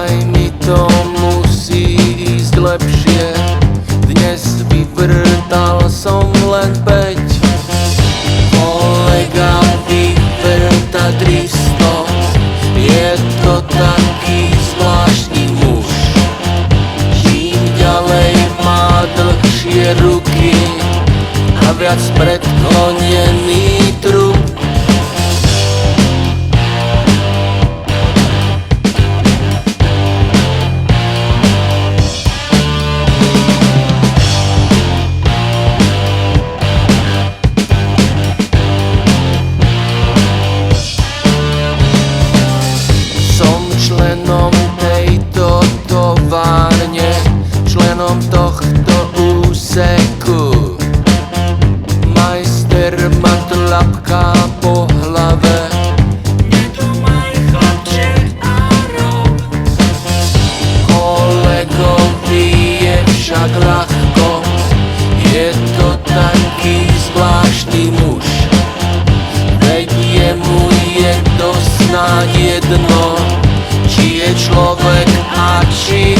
Aj mi to musí ísť lepšie. Dnes vyvrtal som len 5. Kolega vyvrta 300. Je to taký zvláštny muž. Čím ďalej má dlhšie ruky a viac predklonený trup. Členom tejto továrne, členom tohto úseku. Majster ma tlapká po hlave: nedumaj, chlapče, a rob. Kolegovi je však ľahko, je to taký zvláštny muž. Veď jemu je to snáď jedno, či je človek a či